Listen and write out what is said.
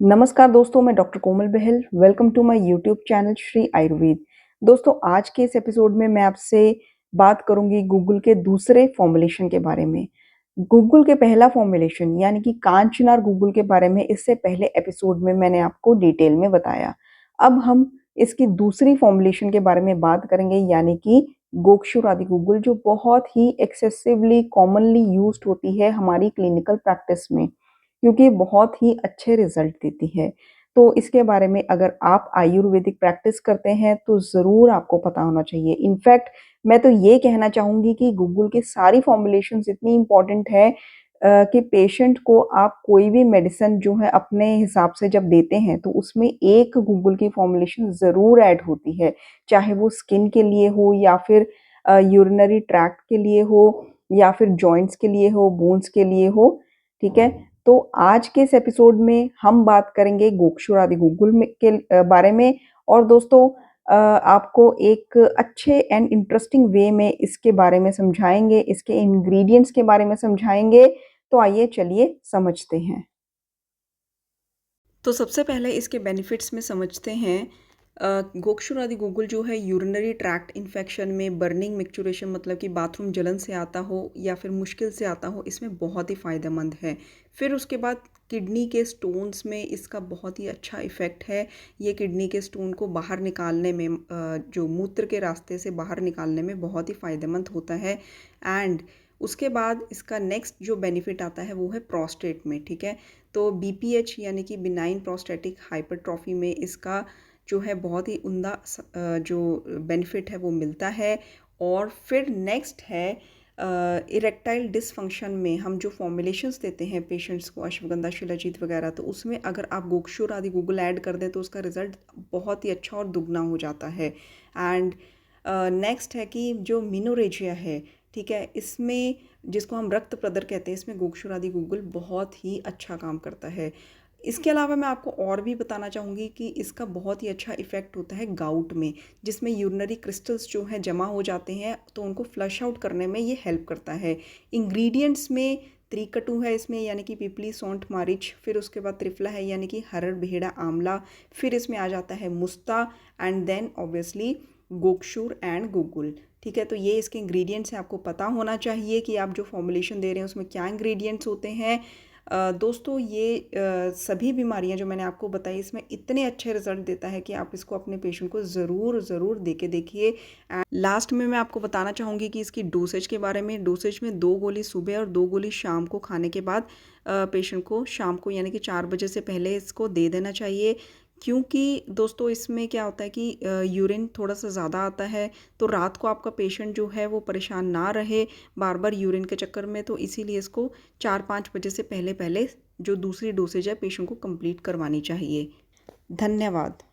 नमस्कार दोस्तों, मैं doctor Komal Bahal. Welcome to my YouTube channel Shri Ayurveda. दोस्तों, आज के इस एपिसोड में मैं आपसे बात करूंगी गूगल के दूसरे फॉर्मुलेशन के बारे में। गूगल के पहला फॉर्मुलेशन यानी कि कांचनार गूगल के बारे में इससे पहले एपिसोड में मैंने आपको डिटेल में बताया। अब हम इसकी दूसरी फॉर्मुलेशन के बारे में बात करेंगे यानी कि गोक्षुरादि गूगल, जो बहुत ही एक्सेसिवली कॉमनली यूज्ड होती है हमारी क्लिनिकल प्रैक्टिस में, क्योंकि बहुत ही अच्छे रिजल्ट देती है। तो इसके बारे में अगर आप आयुर्वेदिक प्रैक्टिस करते हैं तो ज़रूर आपको पता होना चाहिए। इनफैक्ट मैं तो ये कहना चाहूँगी कि गूगल की सारी फॉर्मुलेशंस इतनी इम्पोर्टेंट है कि पेशेंट को आप कोई भी मेडिसिन जो है अपने हिसाब से जब देते हैं तो उसमें एक गूगल की फॉर्मुलेशन ज़रूर ऐड होती है, चाहे वो स्किन के लिए हो या फिर यूरिनरी ट्रैक्ट के लिए हो या फिर जॉइंट्स के लिए हो, बोन्स के लिए हो। ठीक है, तो आज के इस एपिसोड में हम बात करेंगे गोक्षुरादि गूगल के बारे में। और दोस्तों, आपको एक अच्छे एंड इंटरेस्टिंग वे में इसके बारे में समझाएंगे, इसके इंग्रेडिएंट्स के बारे में समझाएंगे। तो आइए चलिए समझते हैं। तो सबसे पहले इसके बेनिफिट्स में समझते हैं। गोक्षुरादि गूगल जो है यूरिनरी ट्रैक्ट इन्फेक्शन में, बर्निंग मिक्चुरेशन मतलब कि बाथरूम जलन से आता हो या फिर मुश्किल से आता हो, इसमें बहुत ही फ़ायदेमंद है। फिर उसके बाद किडनी के स्टोन्स में इसका बहुत ही अच्छा इफ़ेक्ट है। ये किडनी के स्टोन को बाहर निकालने में, जो मूत्र के रास्ते से बाहर निकालने में बहुत ही फ़ायदेमंद होता है। एंड उसके बाद इसका नेक्स्ट जो बेनिफिट आता है वो है प्रोस्टेट में। ठीक है, तो बीपीएच यानी कि बिनाइन प्रोस्टेटिक हाइपरट्रॉफी में इसका जो है बहुत ही उम्दा जो बेनिफिट है वो मिलता है। और फिर नेक्स्ट है इरेक्टाइल डिसफंक्शन में हम जो फॉर्मुलेशंस देते हैं पेशेंट्स को, अश्वगंधा, शिलाजीत वगैरह, तो उसमें अगर आप गोक्षुर आदि गूगल ऐड कर दें तो उसका रिजल्ट बहुत ही अच्छा और दुगना हो जाता है। एंड नेक्स्ट है कि जो मिनोरेजिया है, ठीक है, इसमें जिसको हम रक्त प्रदर कहते हैं, इसमें गोक्षुर आदि गूगल बहुत ही अच्छा काम करता है। इसके अलावा मैं आपको और भी बताना चाहूँगी कि इसका बहुत ही अच्छा इफ़ेक्ट होता है गाउट में, जिसमें यूरिनरी क्रिस्टल्स जो हैं जमा हो जाते हैं, तो उनको फ्लश आउट करने में ये हेल्प करता है। इंग्रेडिएंट्स में त्रिकटु है इसमें यानी कि पिपली, सौंठ, मारिच। फिर उसके बाद त्रिफला है यानी कि हरड़, बेहड़ा, आंवला। फिर इसमें आ जाता है मुस्ता एंड देन ऑब्वियसली गोक्षुर एंड गूगल। ठीक है, तो ये इसके इंग्रेडिएंट्स हैं। आपको पता होना चाहिए कि आप जो फॉर्मुलेशन दे रहे हैं उसमें क्या इंग्रेडिएंट्स होते हैं। दोस्तों, ये सभी बीमारियां जो मैंने आपको बताई, इसमें इतने अच्छे रिजल्ट देता है कि आप इसको अपने पेशेंट को ज़रूर ज़रूर दे के देखिए। एंड लास्ट में मैं आपको बताना चाहूँगी कि इसकी डोसेज के बारे में। डोसेज में 2 गोली सुबह और 2 गोली शाम को खाने के बाद पेशेंट को शाम को यानी कि 4 बजे से पहले इसको दे देना चाहिए। क्योंकि दोस्तों इसमें क्या होता है कि यूरिन थोड़ा सा ज़्यादा आता है, तो रात को आपका पेशेंट जो है वो परेशान ना रहे बार बार यूरिन के चक्कर में, तो इसीलिए इसको 4-5 बजे से पहले पहले जो दूसरी डोसेज है पेशेंट को कंप्लीट करवानी चाहिए। धन्यवाद।